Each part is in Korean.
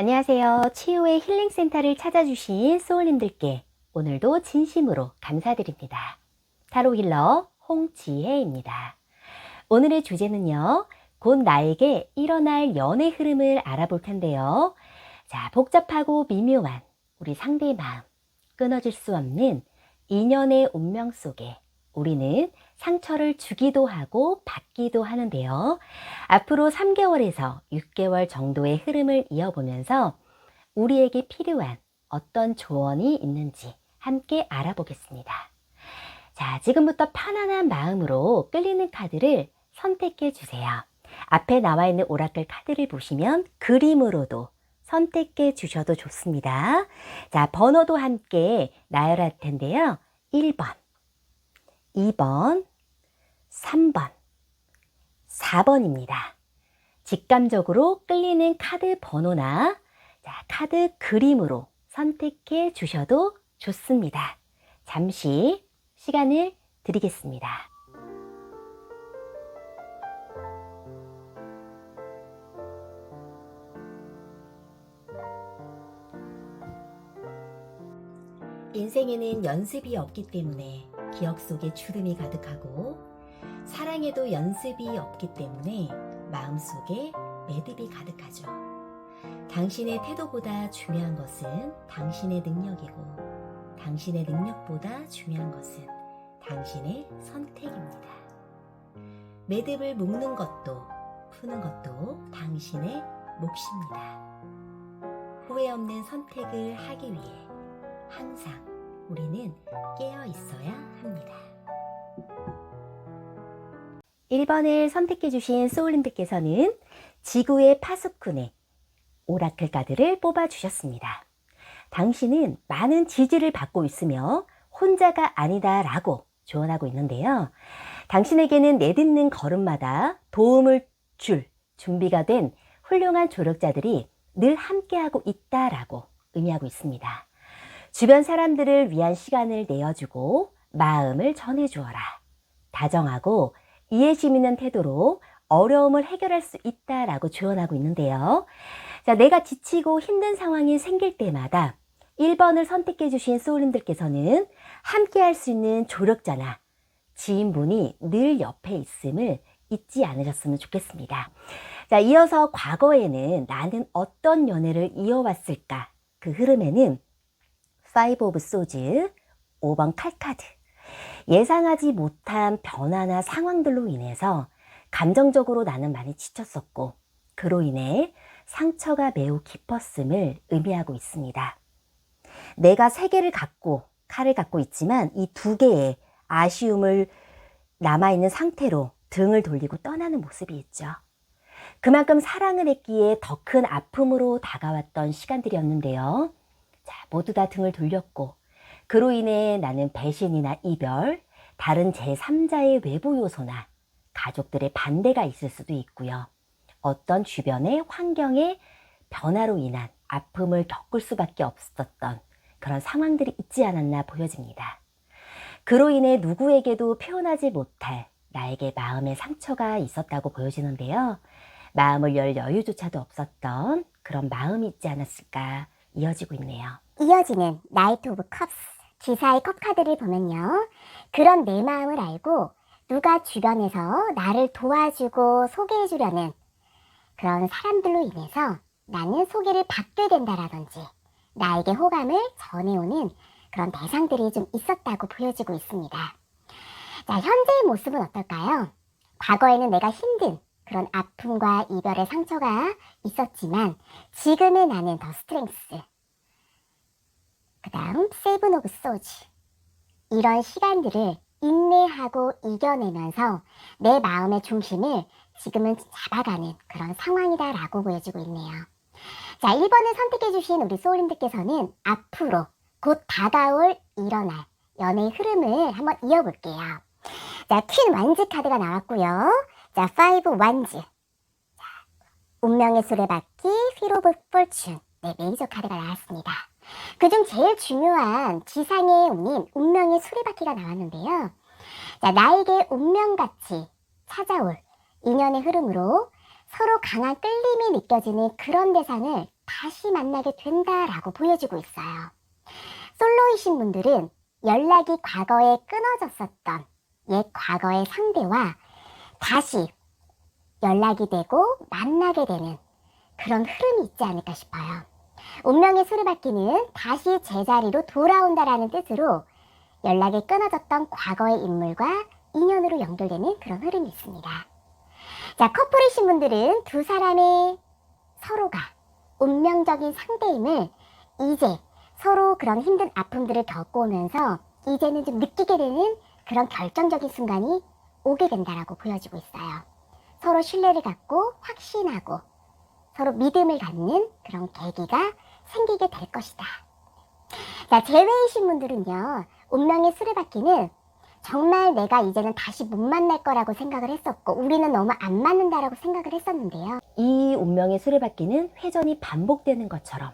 안녕하세요. 치유의 힐링센터를 찾아주신 소울님들께 오늘도 진심으로 감사드립니다. 타로 힐러 홍지혜입니다. 오늘의 주제는요, 곧 나에게 일어날 연애 흐름을 알아볼 텐데요. 자, 복잡하고 미묘한 우리 상대의 마음, 끊어질 수 없는 인연의 운명 속에 우리는 상처를 주기도 하고 받기도 하는데요. 앞으로 3개월에서 6개월 정도의 흐름을 이어보면서 우리에게 필요한 어떤 조언이 있는지 함께 알아보겠습니다. 자, 지금부터 편안한 마음으로 끌리는 카드를 선택해 주세요. 앞에 나와 있는 오라클 카드를 보시면 그림으로도 선택해 주셔도 좋습니다. 자, 번호도 함께 나열할 텐데요. 1번, 2번, 3번, 4번입니다. 직감적으로 끌리는 카드 번호나 카드 그림으로 선택해 주셔도 좋습니다. 잠시 시간을 드리겠습니다. 인생에는 연습이 없기 때문에 기억 속에 주름이 가득하고, 사랑에도 연습이 없기 때문에 마음속에 매듭이 가득하죠. 당신의 태도보다 중요한 것은 당신의 능력이고, 당신의 능력보다 중요한 것은 당신의 선택입니다. 매듭을 묶는 것도 푸는 것도 당신의 몫입니다. 후회 없는 선택을 하기 위해 항상 우리는 깨어 있어야 합니다. 1번을 선택해 주신 소울님들께서는 지구의 파수꾼의 오라클 카드를 뽑아 주셨습니다. 당신은 많은 지지를 받고 있으며 혼자가 아니다 라고 조언하고 있는데요. 당신에게는 내딛는 걸음마다 도움을 줄 준비가 된 훌륭한 조력자들이 늘 함께하고 있다라고 의미하고 있습니다. 주변 사람들을 위한 시간을 내어주고 마음을 전해주어라. 다정하고 이해심 있는 태도로 어려움을 해결할 수 있다라고 조언하고 있는데요. 자, 내가 지치고 힘든 상황이 생길 때마다 1번을 선택해 주신 소울님들께서는 함께 할 수 있는 조력자나 지인분이 늘 옆에 있음을 잊지 않으셨으면 좋겠습니다. 자, 이어서 과거에는 나는 어떤 연애를 이어왔을까? 그 흐름에는 5 of Swords, 5번 칼카드. 예상하지 못한 변화나 상황들로 인해서 감정적으로 나는 많이 지쳤었고, 그로 인해 상처가 매우 깊었음을 의미하고 있습니다. 내가 3개를 갖고 칼을 갖고 있지만 이 2개의 아쉬움을 남아있는 상태로 등을 돌리고 떠나는 모습이 있죠. 그만큼 사랑을 했기에 더 큰 아픔으로 다가왔던 시간들이었는데요. 자, 모두 다 등을 돌렸고, 그로 인해 나는 배신이나 이별, 다른 제3자의 외부 요소나 가족들의 반대가 있을 수도 있고요. 어떤 주변의 환경의 변화로 인한 아픔을 겪을 수밖에 없었던 그런 상황들이 있지 않았나 보여집니다. 그로 인해 누구에게도 표현하지 못할 나에게 마음의 상처가 있었다고 보여지는데요. 마음을 열 여유조차도 없었던 그런 마음이 있지 않았을까 이어지고 있네요. 이어지는 나이트 오브 컵스, 기사의 컵 카드를 보면요. 그런 내 마음을 알고 누가 주변에서 나를 도와주고 소개해주려는 그런 사람들로 인해서 나는 소개를 받게 된다라든지 나에게 호감을 전해오는 그런 대상들이 좀 있었다고 보여지고 있습니다. 자, 현재의 모습은 어떨까요? 과거에는 내가 힘든 그런 아픔과 이별의 상처가 있었지만 지금의 나는 더 스트렝스, 그 다음 세븐 오브 소지, 이런 시간들을 인내하고 이겨내면서 내 마음의 중심을 지금은 잡아가는 그런 상황이다라고 보여지고 있네요. 자, 1번을 선택해 주신 우리 소울님들께서는 앞으로 곧 다가올 일어날 연애의 흐름을 한번 이어볼게요. 자, 퀸 완즈 카드가 나왔고요. 자, 5 완즈, 자, 운명의 수레바퀴, 휠 오브 포춘, 네, 메이저 카드가 나왔습니다. 그중 제일 중요한 지상에 올린 운명의 수레바퀴가 나왔는데요. 자, 나에게 운명같이 찾아올 인연의 흐름으로 서로 강한 끌림이 느껴지는 그런 대상을 다시 만나게 된다라고 보여주고 있어요. 솔로이신 분들은 연락이 과거에 끊어졌었던 옛 과거의 상대와 다시 연락이 되고 만나게 되는 그런 흐름이 있지 않을까 싶어요. 운명의 수레바퀴는 다시 제자리로 돌아온다라는 뜻으로 연락이 끊어졌던 과거의 인물과 인연으로 연결되는 그런 흐름이 있습니다. 자, 커플이신 분들은 두 사람의 서로가 운명적인 상대임을 이제 서로 그런 힘든 아픔들을 겪어오면서 이제는 좀 느끼게 되는 그런 결정적인 순간이 오게 된다라고 보여지고 있어요. 서로 신뢰를 갖고 확신하고 서로 믿음을 갖는 그런 계기가 생기게 될 것이다. 자, 재회이신 분들은요, 운명의 수레바퀴는 정말 내가 이제는 다시 못 만날 거라고 생각을 했었고 우리는 너무 안 맞는다라고 생각을 했었는데요. 이 운명의 수레바퀴는 회전이 반복되는 것처럼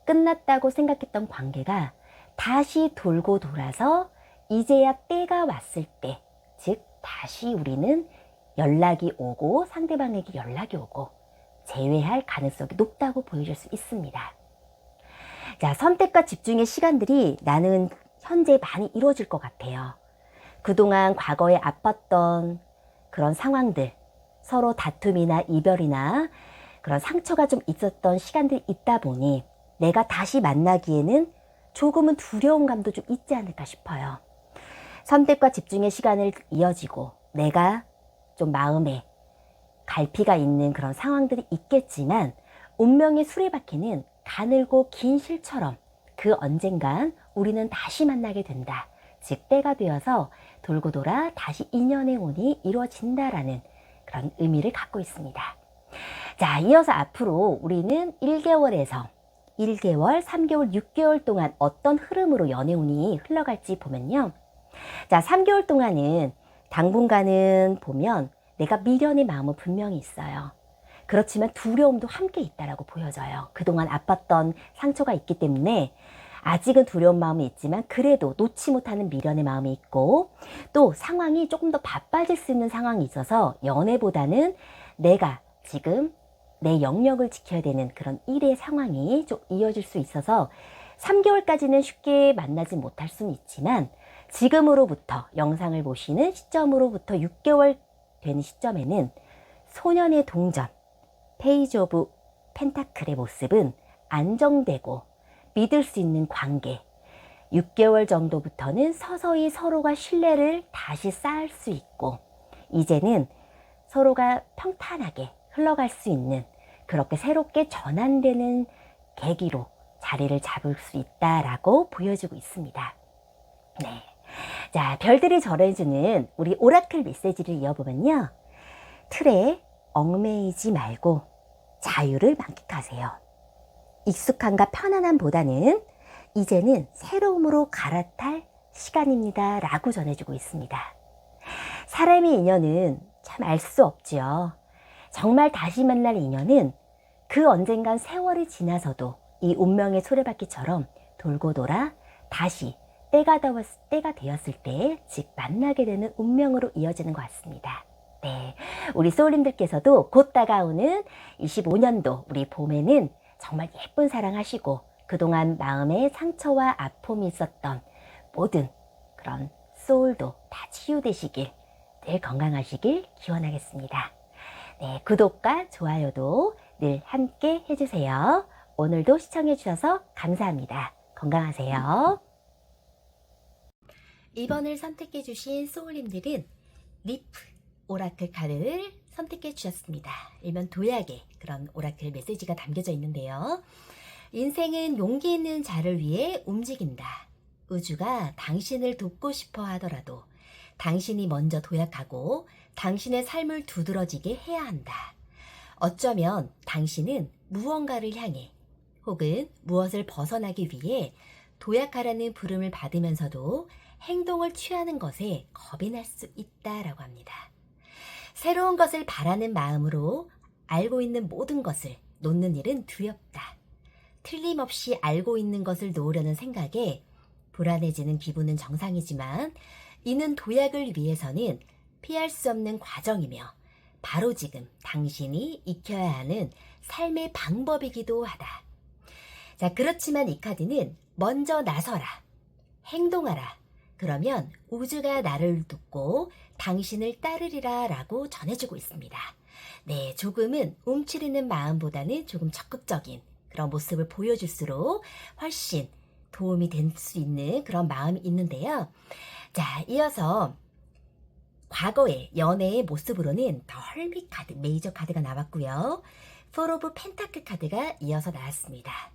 끝났다고 생각했던 관계가 다시 돌고 돌아서 이제야 때가 왔을 때, 즉 다시 우리는 연락이 오고 상대방에게 연락이 오고 재회할 가능성이 높다고 보여줄 수 있습니다. 자, 선택과 집중의 시간들이 나는 현재 많이 이루어질 것 같아요. 그동안 과거에 아팠던 그런 상황들, 서로 다툼이나 이별이나 그런 상처가 좀 있었던 시간들이 있다 보니 내가 다시 만나기에는 조금은 두려운 감도 좀 있지 않을까 싶어요. 선택과 집중의 시간을 이어지고 내가 좀 마음에 갈피가 있는 그런 상황들이 있겠지만 운명의 수레바퀴는 가늘고 긴 실처럼 그 언젠간 우리는 다시 만나게 된다. 즉 때가 되어서 돌고 돌아 다시 인연의 운이 이루어진다라는 그런 의미를 갖고 있습니다. 자, 이어서 앞으로 우리는 1개월에서 1개월, 3개월, 6개월 동안 어떤 흐름으로 연애운이 흘러갈지 보면요. 자, 3개월 동안은 당분간은 보면 내가 미련의 마음은 분명히 있어요. 그렇지만 두려움도 함께 있다라고 보여져요. 그동안 아팠던 상처가 있기 때문에 아직은 두려운 마음이 있지만 그래도 놓지 못하는 미련의 마음이 있고 또 상황이 조금 더 바빠질 수 있는 상황이 있어서 연애보다는 내가 지금 내 영역을 지켜야 되는 그런 일의 상황이 좀 이어질 수 있어서 3개월까지는 쉽게 만나지 못할 수는 있지만 지금으로부터 영상을 보시는 시점으로부터 6개월 되는 시점에는 소년의 동전, 페이지 오브 펜타클의 모습은 안정되고 믿을 수 있는 관계, 6개월 정도부터는 서서히 서로가 신뢰를 다시 쌓을 수 있고 이제는 서로가 평탄하게 흘러갈 수 있는 그렇게 새롭게 전환되는 계기로 자리를 잡을 수 있다라고 보여주고 있습니다. 네. 자, 별들이 전해주는 우리 오라클 메시지를 이어보면요. 틀에 얽매이지 말고 자유를 만끽하세요. 익숙함과 편안함보다는 이제는 새로움으로 갈아탈 시간입니다. 라고 전해주고 있습니다. 사람의 인연은 참 알 수 없지요. 정말 다시 만날 인연은 그 언젠간 세월이 지나서도 이 운명의 수레바퀴처럼 돌고 돌아 다시 때가 되었을 때 즉 만나게 되는 운명으로 이어지는 것 같습니다. 네, 우리 소울님들께서도 곧 다가오는 25년도 우리 봄에는 정말 예쁜 사랑하시고 그동안 마음에 상처와 아픔이 있었던 모든 그런 소울도 다 치유되시길 늘 건강하시길 기원하겠습니다. 네, 구독과 좋아요도 늘 함께 해주세요. 오늘도 시청해 주셔서 감사합니다. 건강하세요. 이번을 선택해 주신 소울님들은 리프 오라클 카드를 선택해 주셨습니다. 일면 도약의 그런 오라클 메시지가 담겨져 있는데요. 인생은 용기 있는 자를 위해 움직인다. 우주가 당신을 돕고 싶어 하더라도 당신이 먼저 도약하고 당신의 삶을 두드러지게 해야 한다. 어쩌면 당신은 무언가를 향해 혹은 무엇을 벗어나기 위해 도약하라는 부름을 받으면서도 행동을 취하는 것에 겁이 날 수 있다라고 합니다. 새로운 것을 바라는 마음으로 알고 있는 모든 것을 놓는 일은 두렵다. 틀림없이 알고 있는 것을 놓으려는 생각에 불안해지는 기분은 정상이지만 이는 도약을 위해서는 피할 수 없는 과정이며 바로 지금 당신이 익혀야 하는 삶의 방법이기도 하다. 자, 그렇지만 이 카드는 먼저 나서라, 행동하라. 그러면 우주가 나를 돕고 당신을 따르리라 라고 전해주고 있습니다. 네, 조금은 움츠리는 마음보다는 조금 적극적인 그런 모습을 보여줄수록 훨씬 도움이 될 수 있는 그런 마음이 있는데요. 자, 이어서 과거의 연애의 모습으로는 더 헐밋 카드, 메이저 카드가 나왔고요. 포 오브 펜타클 카드가 이어서 나왔습니다.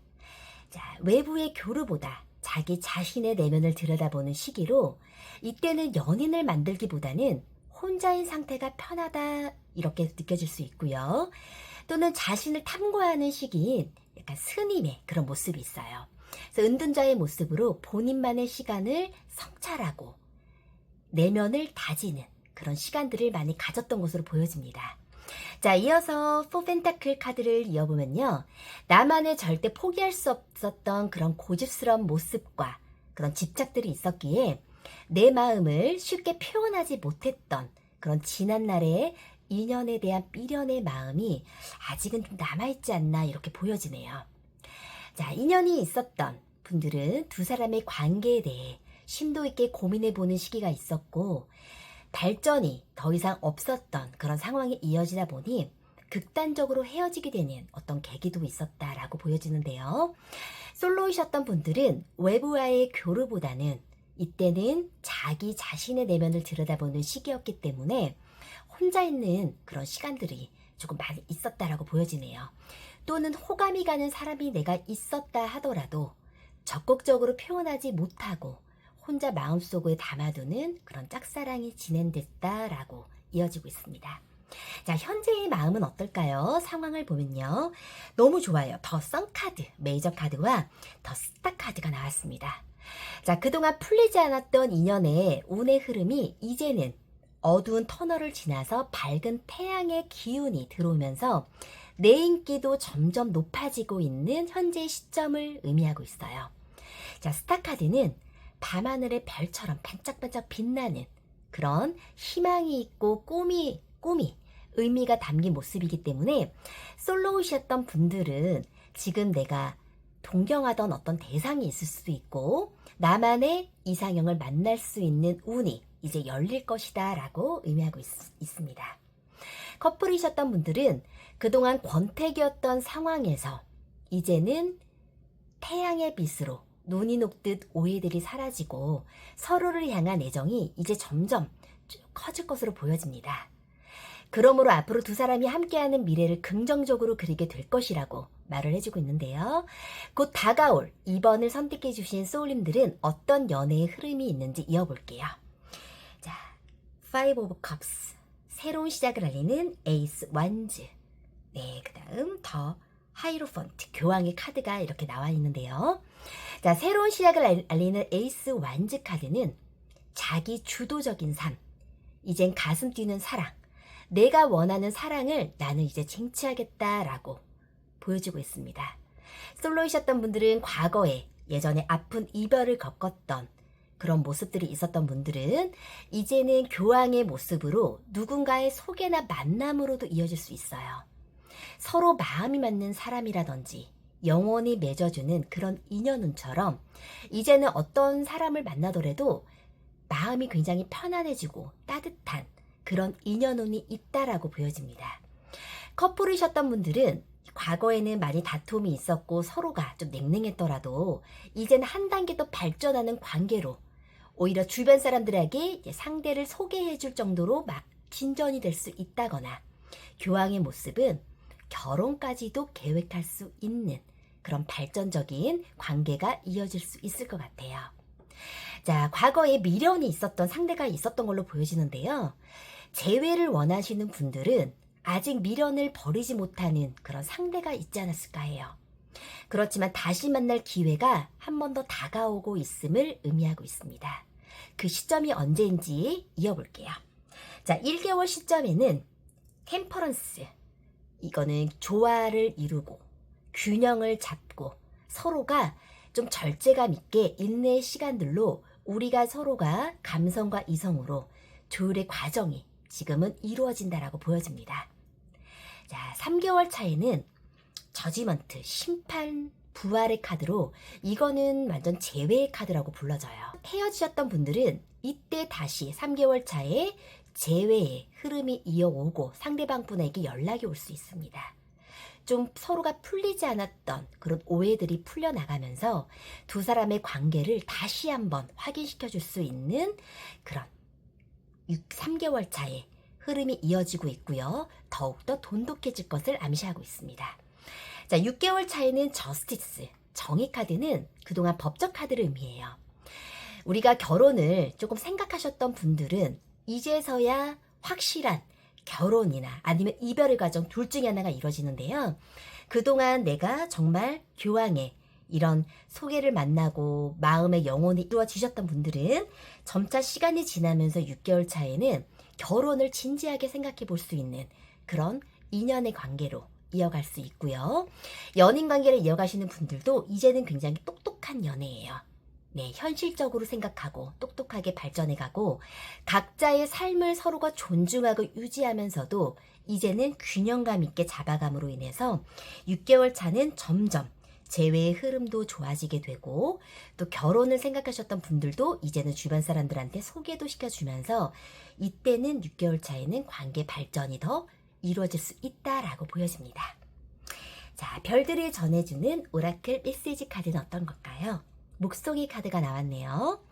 자, 외부의 교류보다 자기 자신의 내면을 들여다보는 시기로 이때는 연인을 만들기보다는 혼자인 상태가 편하다 이렇게 느껴질 수 있고요. 또는 자신을 탐구하는 시기인 약간 스님의 그런 모습이 있어요. 그래서 은둔자의 모습으로 본인만의 시간을 성찰하고 내면을 다지는 그런 시간들을 많이 가졌던 것으로 보여집니다. 자, 이어서 포 펜타클 카드를 이어보면요. 나만의 절대 포기할 수 없었던 그런 고집스러운 모습과 그런 집착들이 있었기에 내 마음을 쉽게 표현하지 못했던 그런 지난날의 인연에 대한 미련의 마음이 아직은 좀 남아있지 않나 이렇게 보여지네요. 자, 인연이 있었던 분들은 두 사람의 관계에 대해 심도 있게 고민해보는 시기가 있었고 발전이 더 이상 없었던 그런 상황이 이어지다 보니 극단적으로 헤어지게 되는 어떤 계기도 있었다라고 보여지는데요. 솔로이셨던 분들은 외부와의 교류보다는 이때는 자기 자신의 내면을 들여다보는 시기였기 때문에 혼자 있는 그런 시간들이 조금 많이 있었다라고 보여지네요. 또는 호감이 가는 사람이 내가 있었다 하더라도 적극적으로 표현하지 못하고 혼자 마음속에 담아두는 그런 짝사랑이 진행됐다라고 이어지고 있습니다. 자, 현재의 마음은 어떨까요? 상황을 보면요. 너무 좋아요. 더 선 카드, 메이저 카드와 더 스타 카드가 나왔습니다. 자, 그동안 풀리지 않았던 인연의 운의 흐름이 이제는 어두운 터널을 지나서 밝은 태양의 기운이 들어오면서 내 인기도 점점 높아지고 있는 현재의 시점을 의미하고 있어요. 자, 스타 카드는 밤하늘의 별처럼 반짝반짝 빛나는 그런 희망이 있고 꿈이 의미가 담긴 모습이기 때문에 솔로이셨던 분들은 지금 내가 동경하던 어떤 대상이 있을 수도 있고 나만의 이상형을 만날 수 있는 운이 이제 열릴 것이다 라고 의미하고 있습니다. 커플이셨던 분들은 그동안 권태기였던 상황에서 이제는 태양의 빛으로 눈이 녹듯 오해들이 사라지고 서로를 향한 애정이 이제 점점 커질 것으로 보여집니다. 그러므로 앞으로 두 사람이 함께하는 미래를 긍정적으로 그리게 될 것이라고 말을 해주고 있는데요. 곧 다가올 2번을 선택해 주신 소울님들은 어떤 연애의 흐름이 있는지 이어볼게요. 자, 5 of Cups, 새로운 시작을 알리는 에이스 완즈. 네, 그 다음 더 하이로펀트, 교황의 카드가 이렇게 나와 있는데요. 자, 새로운 시작을 알리는 에이스 완즈 카드는 자기 주도적인 삶, 이젠 가슴 뛰는 사랑, 내가 원하는 사랑을 나는 이제 쟁취하겠다라고 보여주고 있습니다. 솔로이셨던 분들은 과거에 예전에 아픈 이별을 겪었던 그런 모습들이 있었던 분들은 이제는 교황의 모습으로 누군가의 소개나 만남으로도 이어질 수 있어요. 서로 마음이 맞는 사람이라든지 영원히 맺어주는 그런 인연운처럼 이제는 어떤 사람을 만나더라도 마음이 굉장히 편안해지고 따뜻한 그런 인연운이 있다라고 보여집니다. 커플이셨던 분들은 과거에는 많이 다툼이 있었고 서로가 좀 냉랭했더라도 이제는 한 단계 더 발전하는 관계로 오히려 주변 사람들에게 상대를 소개해 줄 정도로 진전이 될 수 있다거나 교황의 모습은 결혼까지도 계획할 수 있는 그런 발전적인 관계가 이어질 수 있을 것 같아요. 자, 과거에 미련이 있었던 상대가 있었던 걸로 보여지는데요. 재회를 원하시는 분들은 아직 미련을 버리지 못하는 그런 상대가 있지 않았을까 해요. 그렇지만 다시 만날 기회가 한 번 더 다가오고 있음을 의미하고 있습니다. 그 시점이 언제인지 이어볼게요. 자, 1개월 시점에는 템퍼런스, 이거는 조화를 이루고 균형을 잡고 서로가 좀 절제감 있게 인내의 시간들로 우리가 서로가 감성과 이성으로 조율의 과정이 지금은 이루어진다라고 보여집니다. 자, 3개월 차에는 저지먼트, 심판 부활의 카드로 이거는 완전 재회의 카드라고 불러져요. 헤어지셨던 분들은 이때 다시 3개월 차에 재회의 흐름이 이어오고 상대방 분에게 연락이 올 수 있습니다. 좀 서로가 풀리지 않았던 그런 오해들이 풀려나가면서 두 사람의 관계를 다시 한번 확인시켜 줄 수 있는 그런 3개월 차에 흐름이 이어지고 있고요. 더욱더 돈독해질 것을 암시하고 있습니다. 자, 6개월 차에는 저스티스, 정의 카드는 그동안 법적 카드를 의미해요. 우리가 결혼을 조금 생각하셨던 분들은 이제서야 확실한 결혼이나 아니면 이별의 과정 둘 중에 하나가 이루어지는데요. 그동안 내가 정말 교황의 이런 소개를 만나고 마음의 영혼이 이루어지셨던 분들은 점차 시간이 지나면서 6개월 차에는 결혼을 진지하게 생각해 볼 수 있는 그런 인연의 관계로 이어갈 수 있고요. 연인 관계를 이어가시는 분들도 이제는 굉장히 똑똑한 연애예요. 네, 현실적으로 생각하고 똑똑하게 발전해가고 각자의 삶을 서로가 존중하고 유지하면서도 이제는 균형감 있게 잡아감으로 인해서 6개월 차는 점점 재회의 흐름도 좋아지게 되고 또 결혼을 생각하셨던 분들도 이제는 주변 사람들한테 소개도 시켜주면서 이때는 6개월 차에는 관계 발전이 더 이루어질 수 있다라고 보여집니다. 자, 별들이 전해주는 오라클 메시지 카드는 어떤 걸까요? 목송이 카드가 나왔네요.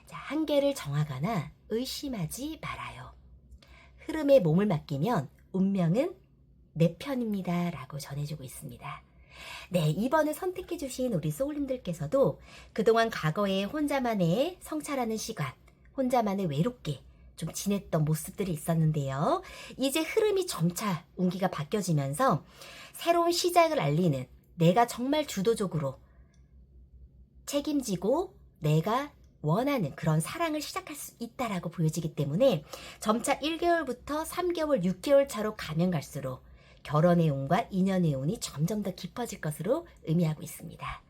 자, 한계를 정하거나 의심하지 말아요. 흐름에 몸을 맡기면 운명은 내 편입니다 라고 전해주고 있습니다. 네, 이번에 선택해 주신 우리 소울님들께서도 그동안 과거에 혼자만의 성찰하는 시간, 혼자만의 외롭게 좀 지냈던 모습들이 있었는데요. 이제 흐름이 점차 운기가 바뀌어지면서 새로운 시작을 알리는 내가 정말 주도적으로 책임지고 내가 원하는 그런 사랑을 시작할 수 있다라고 보여지기 때문에 점차 1개월부터 3개월, 6개월 차로 가면 갈수록 결혼의 운과 인연의 운이 점점 더 깊어질 것으로 의미하고 있습니다.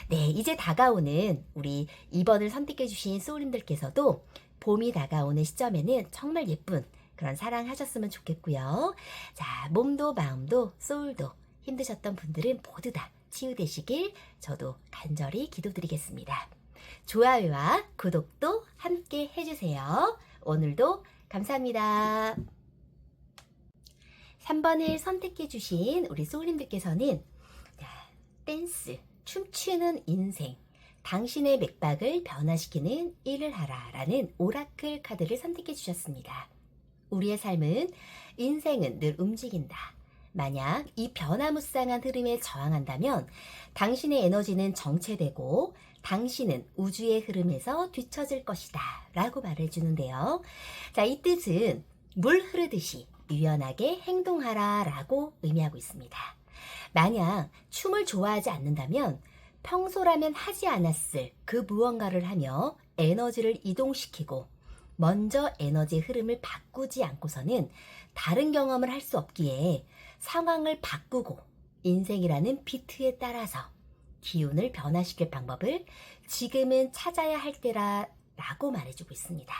네, 이제 다가오는 우리 2번을 선택해 주신 소울님들께서도 봄이 다가오는 시점에는 정말 예쁜 그런 사랑하셨으면 좋겠고요. 자, 몸도 마음도 소울도 힘드셨던 분들은 모두 다 치유되시길 저도 간절히 기도드리겠습니다. 좋아요와 구독도 함께 해주세요. 오늘도 감사합니다. 3번을 선택해 주신 우리 소울님들께서는 댄스, 춤추는 인생, 당신의 맥박을 변화시키는 일을 하라 라는 오라클 카드를 선택해 주셨습니다. 우리의 삶은, 인생은 늘 움직인다. 만약 이 변화무쌍한 흐름에 저항한다면 당신의 에너지는 정체되고 당신은 우주의 흐름에서 뒤처질 것이다 라고 말해주는데요. 자, 이 뜻은 물 흐르듯이 유연하게 행동하라 라고 의미하고 있습니다. 만약 춤을 좋아하지 않는다면 평소라면 하지 않았을 그 무언가를 하며 에너지를 이동시키고 먼저 에너지의 흐름을 바꾸지 않고서는 다른 경험을 할 수 없기에 상황을 바꾸고 인생이라는 비트에 따라서 기운을 변화시킬 방법을 지금은 찾아야 할 때라 라고 말해주고 있습니다.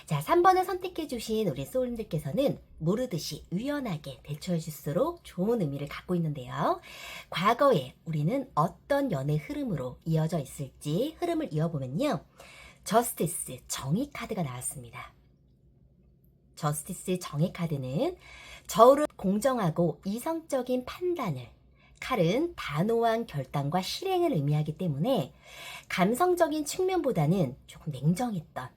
자, 3번을 선택해 주신 우리 소울님들께서는 모르듯이 유연하게 대처해 줄수록 좋은 의미를 갖고 있는데요. 과거에 우리는 어떤 연애 흐름으로 이어져 있을지 흐름을 이어보면요. 저스티스, 정의 카드가 나왔습니다. 저스티스 정의 카드는 저울은 공정하고 이성적인 판단을, 칼은 단호한 결단과 실행을 의미하기 때문에 감성적인 측면보다는 조금 냉정했던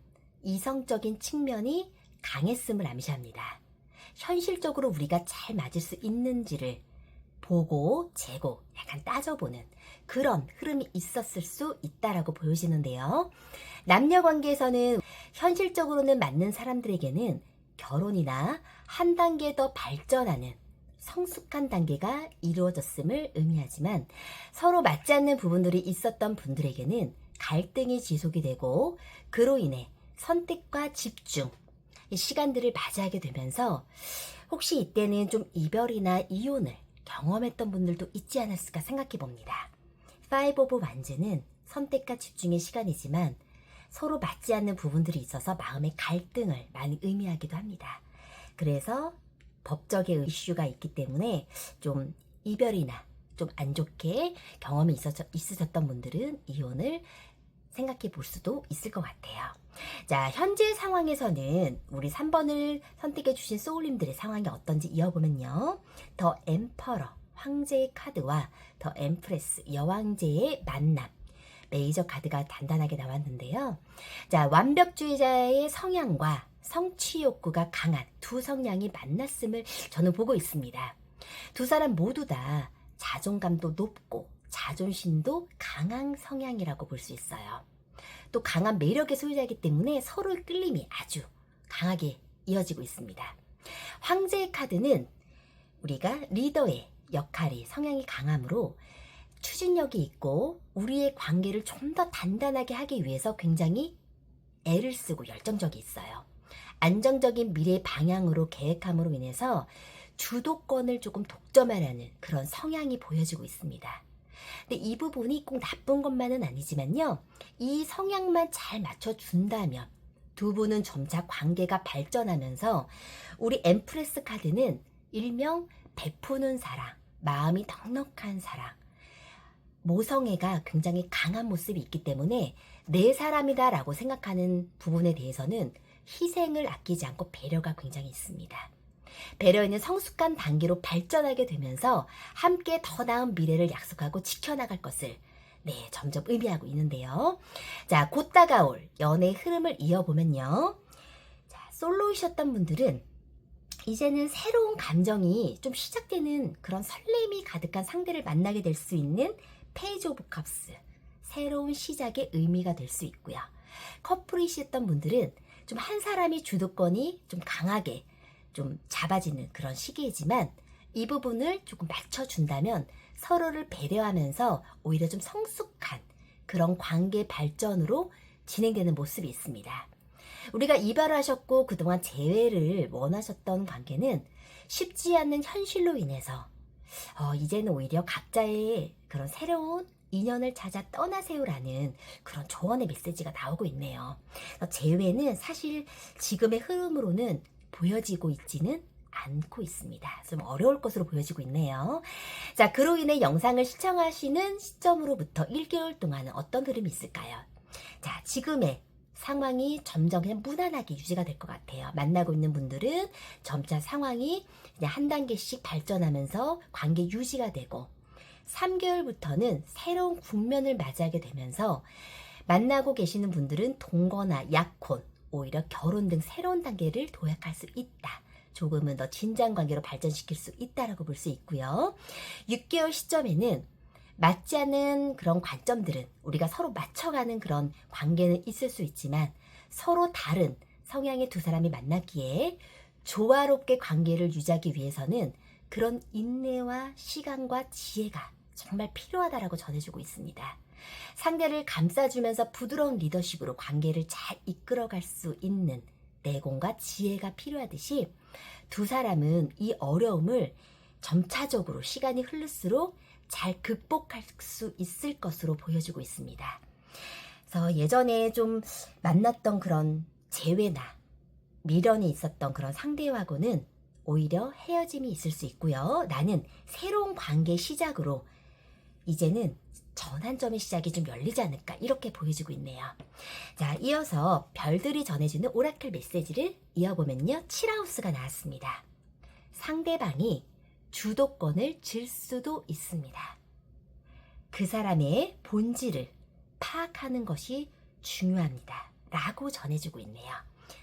이성적인 측면이 강했음을 암시합니다. 현실적으로 우리가 잘 맞을 수 있는지를 보고 재고 약간 따져보는 그런 흐름이 있었을 수 있다라고 보여지는데요. 남녀 관계에서는 현실적으로는 맞는 사람들에게는 결혼이나 한 단계 더 발전하는 성숙한 단계가 이루어졌음을 의미하지만 서로 맞지 않는 부분들이 있었던 분들에게는 갈등이 지속이 되고 그로 인해 선택과 집중, 시간들을 맞이하게 되면서 혹시 이때는 좀 이별이나 이혼을 경험했던 분들도 있지 않았을까 생각해 봅니다. 5 오브 완즈는 선택과 집중의 시간이지만 서로 맞지 않는 부분들이 있어서 마음의 갈등을 많이 의미하기도 합니다. 그래서 법적의 이슈가 있기 때문에 좀 이별이나 좀 안 좋게 경험이 있으셨던 분들은 이혼을 생각해 볼 수도 있을 것 같아요. 자, 현재 상황에서는 우리 3번을 선택해 주신 소울님들의 상황이 어떤지 이어보면요. 더 엠퍼러, 황제의 카드와 더 엠프레스, 여왕제의 만남. 메이저 카드가 단단하게 나왔는데요. 자, 완벽주의자의 성향과 성취 욕구가 강한 두 성향이 만났음을 저는 보고 있습니다. 두 사람 모두 다 자존감도 높고 자존심도 강한 성향이라고 볼 수 있어요. 또 강한 매력의 소유자이기 때문에 서로의 끌림이 아주 강하게 이어지고 있습니다. 황제의 카드는 우리가 리더의 역할이 성향이 강하므로 추진력이 있고 우리의 관계를 좀 더 단단하게 하기 위해서 굉장히 애를 쓰고 열정적이 있어요. 안정적인 미래 방향으로 계획함으로 인해서 주도권을 조금 독점하려는 그런 성향이 보여지고 있습니다. 근데 이 부분이 꼭 나쁜 것만은 아니지만요. 이 성향만 잘 맞춰준다면 두 분은 점차 관계가 발전하면서 우리 엠프레스 카드는 일명 베푸는 사랑, 마음이 넉넉한 사랑, 모성애가 굉장히 강한 모습이 있기 때문에 내 사람이다 라고 생각하는 부분에 대해서는 희생을 아끼지 않고 배려가 굉장히 있습니다. 배려있는 성숙한 단계로 발전하게 되면서 함께 더 나은 미래를 약속하고 지켜나갈 것을 점점 의미하고 있는데요. 자, 곧 다가올 연애의 흐름을 이어보면요. 자, 솔로이셨던 분들은 이제는 새로운 감정이 좀 시작되는 그런 설렘이 가득한 상대를 만나게 될 수 있는 페이지 오브 컵스, 새로운 시작의 의미가 될 수 있고요. 커플이셨던 분들은 좀 한 사람이 주도권이 좀 강하게 좀 잡아지는 그런 시기이지만 이 부분을 조금 맞춰준다면 서로를 배려하면서 오히려 좀 성숙한 그런 관계 발전으로 진행되는 모습이 있습니다. 우리가 이별하셨고 그동안 재회를 원하셨던 관계는 쉽지 않는 현실로 인해서 이제는 오히려 각자의 그런 새로운 인연을 찾아 떠나세요라는 그런 조언의 메시지가 나오고 있네요. 재회는 사실 지금의 흐름으로는 보여지고 있지는 않고 있습니다. 좀 어려울 것으로 보여지고 있네요. 자, 그로 인해 영상을 시청하시는 시점으로부터 1개월 동안은 어떤 흐름이 있을까요? 자, 지금의 상황이 점점 그냥 무난하게 유지가 될 것 같아요. 만나고 있는 분들은 점차 상황이 그냥 한 단계씩 발전하면서 관계 유지가 되고 3개월부터는 새로운 국면을 맞이하게 되면서 만나고 계시는 분들은 동거나 약혼, 오히려 결혼 등 새로운 단계를 도약할 수 있다. 조금은 더 진지한 관계로 발전시킬 수 있다라고 볼 수 있고요. 6개월 시점에는 맞지 않는 그런 관점들은 우리가 서로 맞춰가는 그런 관계는 있을 수 있지만 서로 다른 성향의 두 사람이 만났기에 조화롭게 관계를 유지하기 위해서는 그런 인내와 시간과 지혜가 정말 필요하다라고 전해주고 있습니다. 상대를 감싸주면서 부드러운 리더십으로 관계를 잘 이끌어갈 수 있는 내공과 지혜가 필요하듯이 두 사람은 이 어려움을 점차적으로 시간이 흐를수록 잘 극복할 수 있을 것으로 보여지고 있습니다. 그래서 예전에 좀 만났던 그런 재회나 미련이 있었던 그런 상대하고는 오히려 헤어짐이 있을 수 있고요. 나는 새로운 관계 시작으로 이제는 전환점의 시작이 좀 열리지 않을까 이렇게 보여지고 있네요. 자, 이어서 별들이 전해주는 오라클 메시지를 이어보면요. 7하우스가 나왔습니다. 상대방이 주도권을 질 수도 있습니다. 그 사람의 본질을 파악하는 것이 중요합니다. 라고 전해주고 있네요.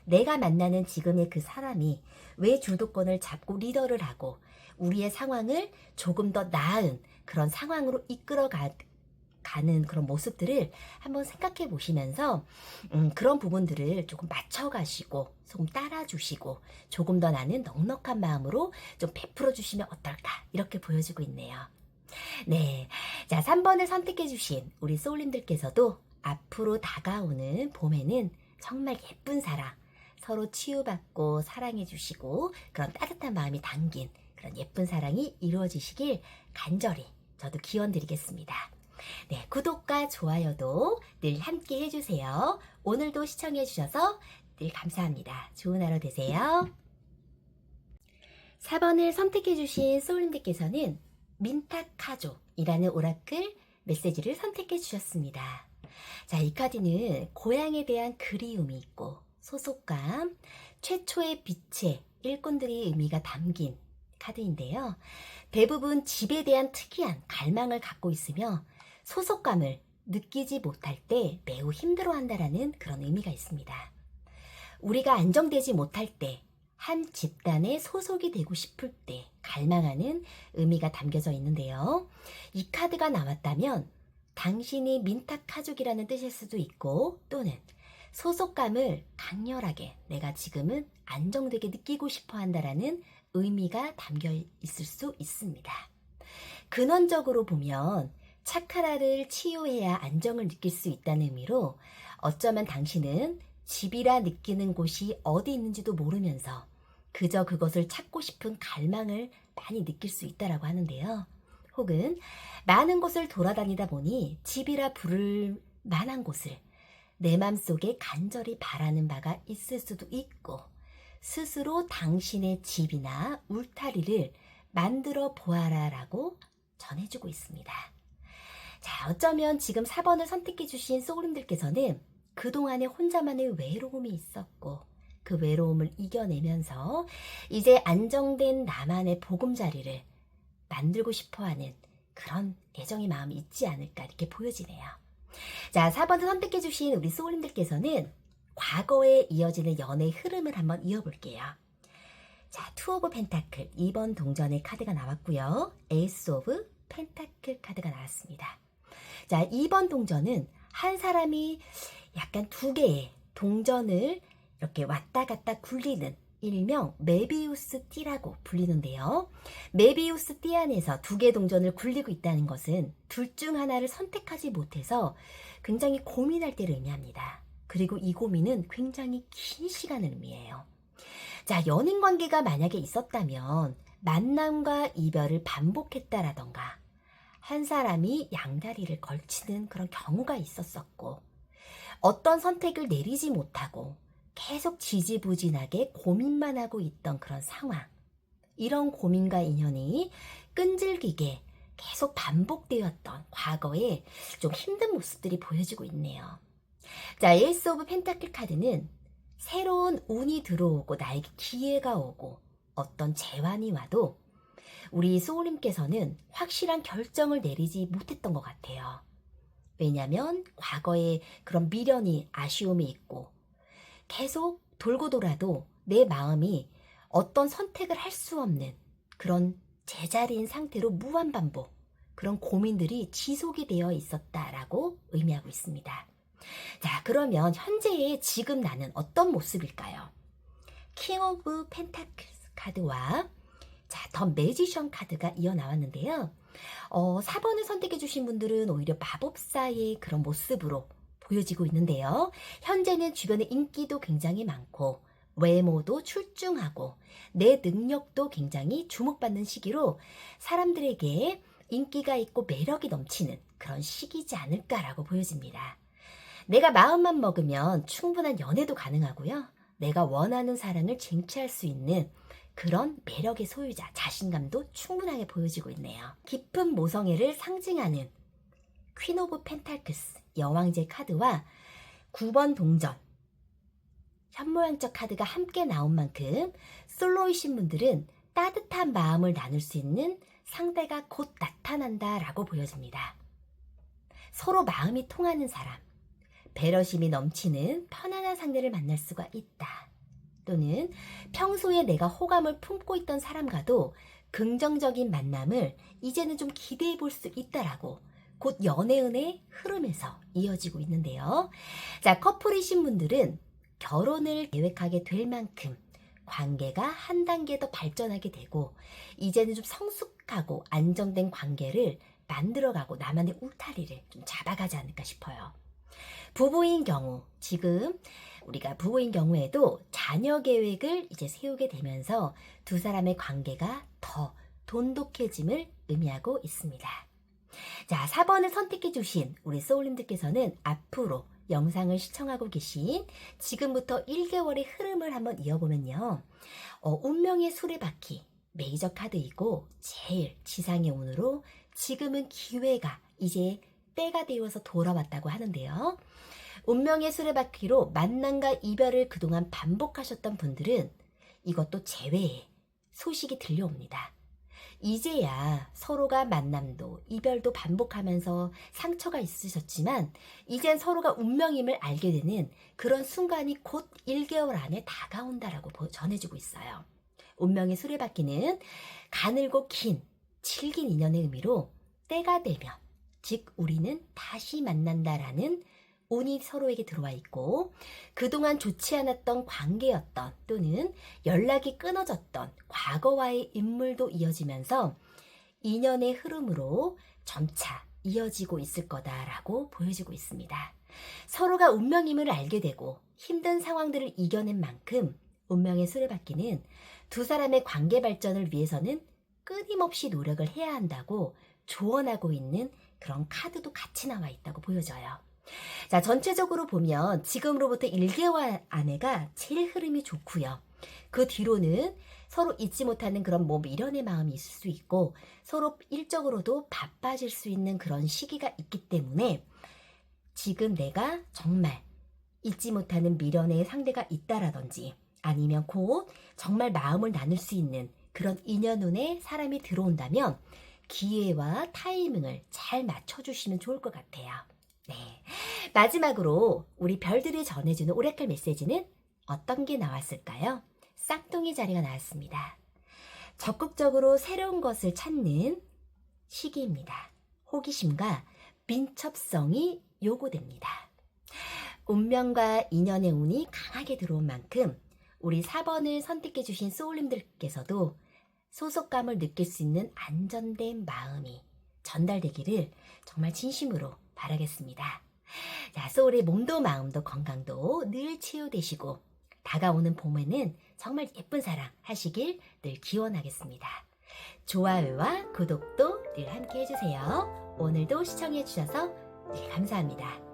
내가 만나는 지금의 그 사람이 왜 주도권을 잡고 리더를 하고 우리의 상황을 조금 더 나은 그런 상황으로 가는 그런 모습들을 한번 생각해 보시면서 그런 부분들을 조금 맞춰가시고 조금 따라주시고 조금 더 나는 넉넉한 마음으로 좀 베풀어 주시면 어떨까 이렇게 보여지고 있네요. 네, 자 3번을 선택해 주신 우리 소울님들께서도 앞으로 다가오는 봄에는 정말 예쁜 사랑, 서로 치유받고 사랑해 주시고 그런 따뜻한 마음이 담긴 그런 예쁜 사랑이 이루어지시길 간절히 저도 기원 드리겠습니다. 네, 구독과 좋아요도 늘 함께 해주세요. 오늘도 시청해주셔서 늘 감사합니다. 좋은 하루 되세요. 4번을 선택해주신 소울님들께서는 민타카족이라는 오라클 메시지를 선택해 주셨습니다. 자, 이 카드는 고향에 대한 그리움이 있고 소속감, 최초의 빛의 일꾼들의 의미가 담긴 카드인데요. 대부분 집에 대한 특이한 갈망을 갖고 있으며 소속감을 느끼지 못할 때 매우 힘들어한다라는 그런 의미가 있습니다. 우리가 안정되지 못할 때, 한 집단에 소속이 되고 싶을 때 갈망하는 의미가 담겨져 있는데요. 이 카드가 나왔다면 당신이 민타카족이라는 뜻일 수도 있고, 또는 소속감을 강렬하게 내가 지금은 안정되게 느끼고 싶어 한다라는 의미가 담겨 있을 수 있습니다. 근원적으로 보면 차크라를 치유해야 안정을 느낄 수 있다는 의미로 어쩌면 당신은 집이라 느끼는 곳이 어디 있는지도 모르면서 그저 그것을 찾고 싶은 갈망을 많이 느낄 수 있다라고 하는데요. 혹은 많은 곳을 돌아다니다 보니 집이라 부를 만한 곳을 내 맘속에 간절히 바라는 바가 있을 수도 있고, 스스로 당신의 집이나 울타리를 만들어 보아라라고 전해주고 있습니다. 자, 어쩌면 지금 4번을 선택해 주신 소울님들께서는 그동안에 혼자만의 외로움이 있었고, 그 외로움을 이겨내면서 이제 안정된 나만의 보금자리를 만들고 싶어하는 그런 애정의 마음이 있지 않을까 이렇게 보여지네요. 자, 4번을 선택해 주신 우리 소울님들께서는 과거에 이어지는 연애의 흐름을 한번 이어볼게요. 자, 투 오브 펜타클 2번 동전의 카드가 나왔고요. 에이스 오브 펜타클 카드가 나왔습니다. 자, 2번 동전은 한 사람이 약간 두 개의 동전을 이렇게 왔다 갔다 굴리는, 일명 메비우스 띠라고 불리는데요. 메비우스 띠 안에서 두 개의 동전을 굴리고 있다는 것은 둘 중 하나를 선택하지 못해서 굉장히 고민할 때를 의미합니다. 그리고 이 고민은 굉장히 긴 시간을 의미해요. 자, 연인 관계가 만약에 있었다면 만남과 이별을 반복했다라던가 한 사람이 양다리를 걸치는 그런 경우가 있었었고, 어떤 선택을 내리지 못하고 계속 지지부진하게 고민만 하고 있던 그런 상황, 이런 고민과 인연이 끈질기게 계속 반복되었던 과거에 좀 힘든 모습들이 보여지고 있네요. 자, 에이스 오브 펜타클 카드는 새로운 운이 들어오고 나에게 기회가 오고 어떤 재환이 와도 우리 소울님께서는 확실한 결정을 내리지 못했던 것 같아요. 왜냐하면 과거에 그런 미련이, 아쉬움이 있고 계속 돌고 돌아도 내 마음이 어떤 선택을 할 수 없는 그런 제자리인 상태로 무한반복, 그런 고민들이 지속이 되어 있었다라고 의미하고 있습니다. 자, 그러면 현재의 지금 나는 어떤 모습일까요? 킹 오브 펜타클스 카드와 자, 더 매지션 카드가 이어 나왔는데요. 4번을 선택해 주신 분들은 오히려 마법사의 그런 모습으로 보여지고 있는데요. 현재는 주변에 인기도 굉장히 많고 외모도 출중하고 내 능력도 굉장히 주목받는 시기로 사람들에게 인기가 있고 매력이 넘치는 그런 시기지 않을까라고 보여집니다. 내가 마음만 먹으면 충분한 연애도 가능하고요. 내가 원하는 사랑을 쟁취할 수 있는 그런 매력의 소유자, 자신감도 충분하게 보여지고 있네요. 깊은 모성애를 상징하는 퀸 오브 펜타클스 여왕제 카드와 9번 동전 현모양적 카드가 함께 나온 만큼 솔로이신 분들은 따뜻한 마음을 나눌 수 있는 상대가 곧 나타난다라고 보여집니다. 서로 마음이 통하는 사람, 배려심이 넘치는 편안한 상대를 만날 수가 있다. 또는 평소에 내가 호감을 품고 있던 사람과도 긍정적인 만남을 이제는 좀 기대해 볼 수 있다라고 곧 연애운의 흐름에서 이어지고 있는데요. 자, 커플이신 분들은 결혼을 계획하게 될 만큼 관계가 한 단계 더 발전하게 되고 이제는 좀 성숙하고 안정된 관계를 만들어가고 나만의 울타리를 좀 잡아가지 않을까 싶어요. 부부인 경우, 지금 우리가 부부인 경우에도 자녀 계획을 이제 세우게 되면서 두 사람의 관계가 더 돈독해짐을 의미하고 있습니다. 자, 4번을 선택해 주신 우리 소울님들께서는 앞으로 영상을 시청하고 계신 지금부터 1개월의 흐름을 한번 이어보면요. 운명의 수레바퀴, 메이저 카드이고 제일 지상의 운으로 지금은 기회가 이제 때가 되어서 돌아왔다고 하는데요. 운명의 수레바퀴로 만남과 이별을 그동안 반복하셨던 분들은 이것도 제외의 소식이 들려옵니다. 이제야 서로가 만남도 이별도 반복하면서 상처가 있으셨지만 이젠 서로가 운명임을 알게 되는 그런 순간이 곧 1개월 안에 다가온다라고 전해주고 있어요. 운명의 수레바퀴는 가늘고 긴 질긴 인연의 의미로 때가 되면, 즉 우리는 다시 만난다라는 운이 서로에게 들어와 있고, 그동안 좋지 않았던 관계였던 또는 연락이 끊어졌던 과거와의 인물도 이어지면서 인연의 흐름으로 점차 이어지고 있을 거다라고 보여지고 있습니다. 서로가 운명임을 알게 되고 힘든 상황들을 이겨낸 만큼 운명의 수레바퀴는 두 사람의 관계 발전을 위해서는 끊임없이 노력을 해야 한다고 조언하고 있는 그런 카드도 같이 나와 있다고 보여져요. 자, 전체적으로 보면 지금으로부터 1개월 안에가 제일 흐름이 좋고요. 그 뒤로는 서로 잊지 못하는 그런 미련의 마음이 있을 수 있고 서로 일적으로도 바빠질 수 있는 그런 시기가 있기 때문에 지금 내가 정말 잊지 못하는 미련의 상대가 있다라든지 아니면 곧 정말 마음을 나눌 수 있는 그런 인연운에 사람이 들어온다면 기회와 타이밍을 잘 맞춰주시면 좋을 것 같아요. 네. 마지막으로 우리 별들이 전해주는 오라클 메시지는 어떤 게 나왔을까요? 쌍둥이 자리가 나왔습니다. 적극적으로 새로운 것을 찾는 시기입니다. 호기심과 민첩성이 요구됩니다. 운명과 인연의 운이 강하게 들어온 만큼 우리 4번을 선택해 주신 소울님들께서도 소속감을 느낄 수 있는 안전된 마음이 전달되기를 정말 진심으로 바라겠습니다. 자, 소울의 몸도 마음도 건강도 늘 치유되시고 다가오는 봄에는 정말 예쁜 사랑 하시길 늘 기원하겠습니다. 좋아요와 구독도 늘 함께 해주세요. 오늘도 시청해 주셔서 늘 감사합니다.